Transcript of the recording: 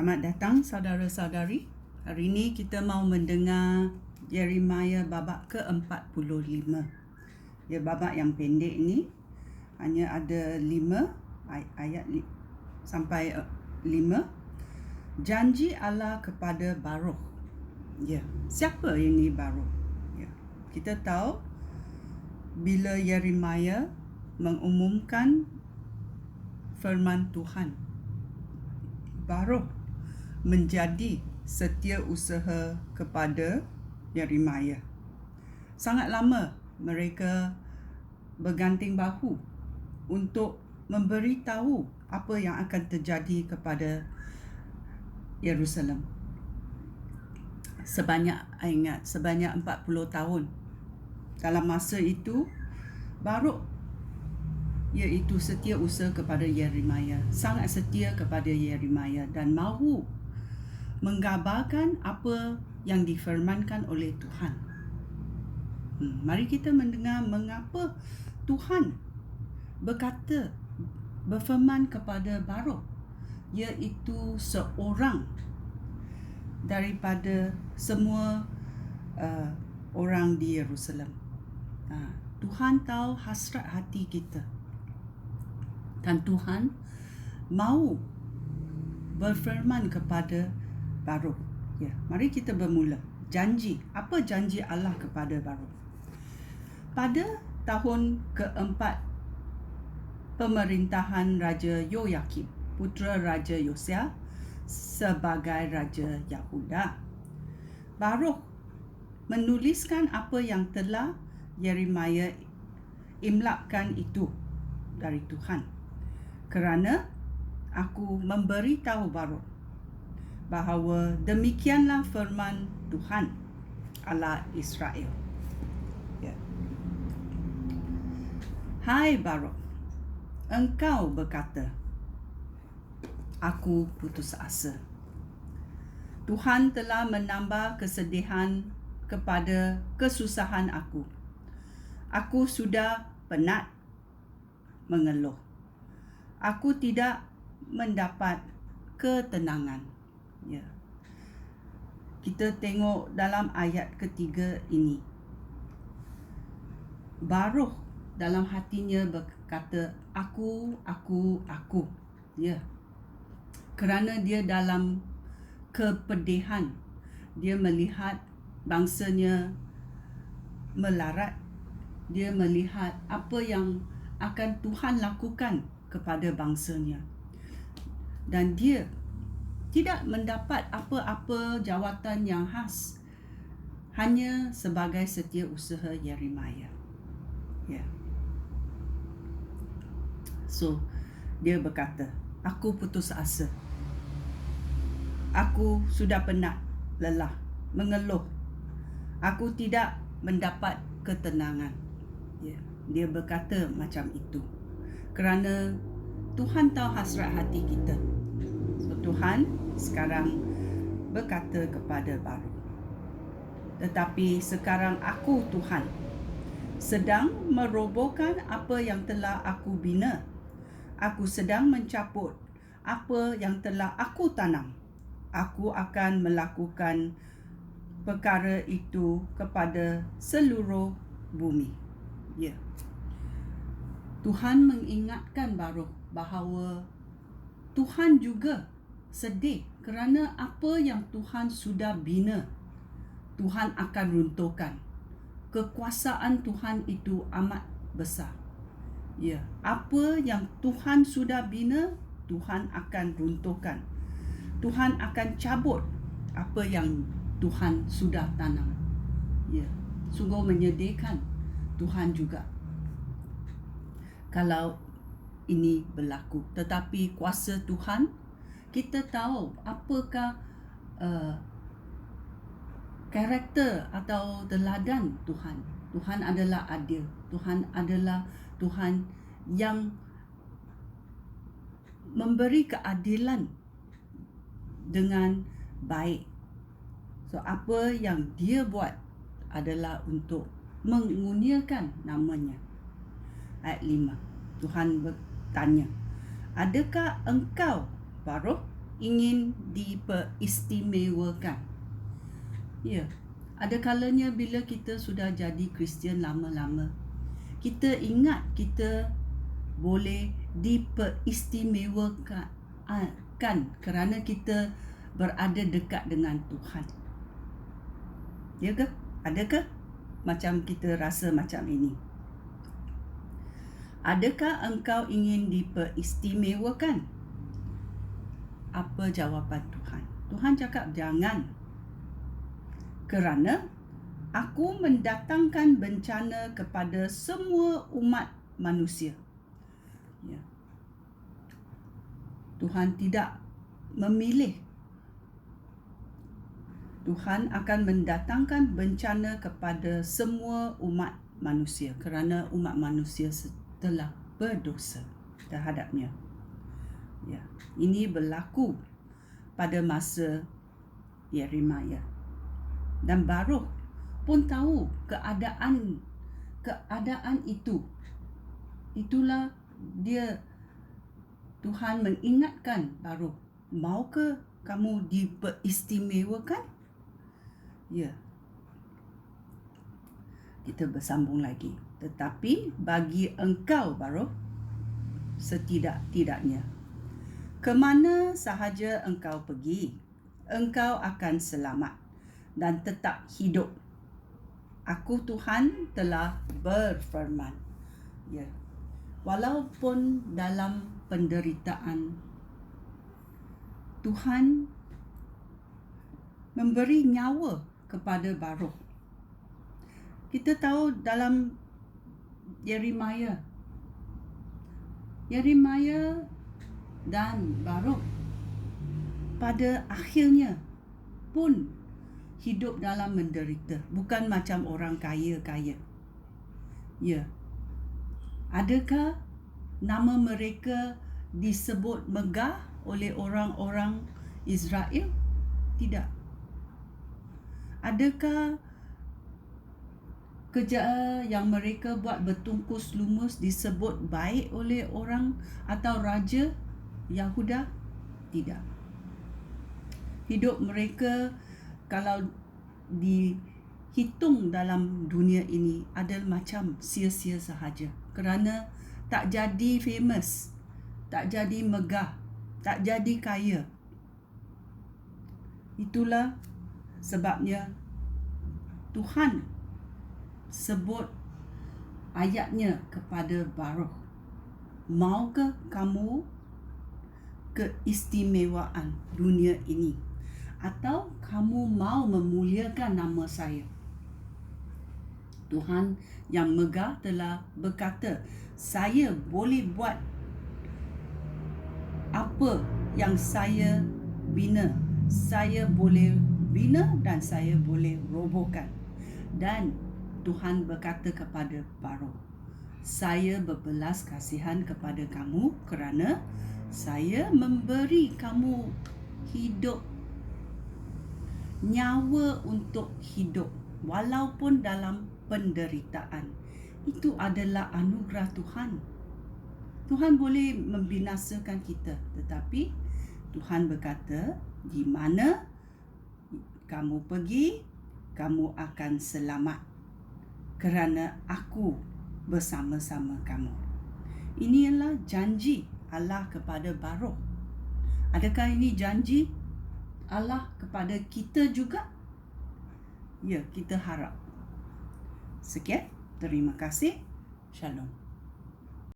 Selamat datang saudara-saudari. Hari ini kita mau mendengar Yeremia babak ke-45. Ya, babak yang pendek ini hanya ada 5 ayat sampai 5. Janji Allah kepada Baruk. Ya, siapa ini Baruk? Ya, kita tahu bila Yeremia mengumumkan firman Tuhan, Baruk menjadi setiausaha kepada Yeremia. Sangat lama mereka berganting bahu untuk memberitahu apa yang akan terjadi kepada Yerusalem. Sebanyak 40 tahun. Dalam masa itu, Baruk iaitu setiausaha kepada Yeremia, sangat setia kepada Yeremia dan mahu menggambarkan apa yang difirmankan oleh Tuhan. Mari kita mendengar mengapa Tuhan berfirman kepada Baruk, iaitu seorang daripada semua orang di Yerusalem. Tuhan tahu hasrat hati kita dan Tuhan mahu berfirman kepada Baruk. Ya, mari kita bermula. Janji. Apa janji Allah kepada Baruk? Pada tahun keempat pemerintahan Raja Yoyakim, putera Raja Yosia sebagai Raja Yahuda, Baruk menuliskan apa yang telah Yeremia imlakkan itu dari Tuhan. Kerana aku memberitahu Baruk bahawa demikianlah firman Tuhan Allah Israel. Ya. Hai Baruk, engkau berkata, aku putus asa. Tuhan telah menambah kesedihan kepada kesusahan aku. Aku sudah penat mengeluh. Aku tidak mendapat ketenangan. Ya. Kita tengok dalam ayat ketiga ini. Baruk dalam hatinya berkata, aku. Ya. Kerana dia dalam kepedihan, dia melihat bangsanya melarat, dia melihat apa yang akan Tuhan lakukan kepada bangsanya. Dan dia tidak mendapat apa-apa jawatan yang khas, hanya sebagai setiausaha Yeremia. Ya. So, dia berkata, aku putus asa. Aku sudah penat, lelah, mengeluh. Aku tidak mendapat ketenangan. Ya. Dia berkata macam itu. Kerana Tuhan tahu hasrat hati kita. So, Tuhan sekarang berkata kepada Baruk, tetapi sekarang aku Tuhan sedang merobohkan apa yang telah aku bina. Aku sedang mencabut apa yang telah aku tanam. Aku akan melakukan perkara itu kepada seluruh bumi. Ya. Tuhan mengingatkan Baruk bahawa Tuhan juga sedih kerana apa yang Tuhan sudah bina, Tuhan akan runtuhkan. Kekuasaan Tuhan itu amat besar. Ya, apa yang Tuhan sudah bina, Tuhan akan runtuhkan. Tuhan akan cabut apa yang Tuhan sudah tanam. Ya, sungguh menyedihkan Tuhan juga kalau ini berlaku. Tetapi kuasa Tuhan, kita tahu apakah karakter atau teladan Tuhan. Tuhan adalah adil. Tuhan adalah Tuhan yang memberi keadilan dengan baik. So, apa yang dia buat adalah untuk menguniakan namanya. Ayat 5. Tuhan bertanya, adakah engkau, Baruk, ingin diperistimewakan. Ya, ada kalanya bila kita sudah jadi Kristian lama-lama, kita ingat kita boleh diperistimewakan kerana kita berada dekat dengan Tuhan. Ya ke? Adakah macam kita rasa macam ini? Adakah engkau ingin diperistimewakan? Apa jawapan Tuhan? Tuhan cakap jangan. Kerana aku mendatangkan bencana kepada semua umat manusia. Ya. Tuhan tidak memilih. Tuhan akan mendatangkan bencana kepada semua umat manusia kerana umat manusia telah berdosa terhadapnya. Ya, ini berlaku pada masa Yeremia. Dan Baruk pun tahu keadaan itu. Itulah dia, Tuhan mengingatkan Baruk, maukah kamu diperistimewakan? Ya. Kita bersambung lagi. Tetapi bagi engkau Baruk, setidak-tidaknya, kemana sahaja engkau pergi, engkau akan selamat dan tetap hidup. Aku Tuhan telah berfirman. Ya. Walaupun dalam penderitaan, Tuhan memberi nyawa kepada Baruk. Kita tahu dalam Yeremia dan Baruk pada akhirnya pun hidup dalam menderita, bukan macam orang kaya-kaya. Ya. Adakah nama mereka disebut megah oleh orang-orang Israel? Tidak. Adakah kerja yang mereka buat bertungkus lumus disebut baik oleh orang atau raja Yahuda? Tidak. Hidup mereka kalau dihitung dalam dunia ini adalah macam sia-sia sahaja kerana tak jadi famous, tak jadi megah, tak jadi kaya. Itulah sebabnya Tuhan sebut ayatnya kepada Baruk, maukah kamu keistimewaan dunia ini, atau kamu mau memuliakan nama saya? Tuhan yang megah telah berkata, saya boleh buat apa yang saya bina. Saya boleh bina dan saya boleh robohkan. Dan Tuhan berkata kepada Baruk, saya berbelas kasihan kepada kamu kerana saya memberi kamu hidup, nyawa untuk hidup walaupun dalam penderitaan. Itu adalah anugerah Tuhan. Tuhan boleh membinasakan kita, tetapi Tuhan berkata, di mana kamu pergi, kamu akan selamat kerana aku bersama-sama kamu. Ini adalah janji Allah kepada Baruk. Adakah ini janji Allah kepada kita juga? Ya, kita harap. Sekian, terima kasih. Shalom.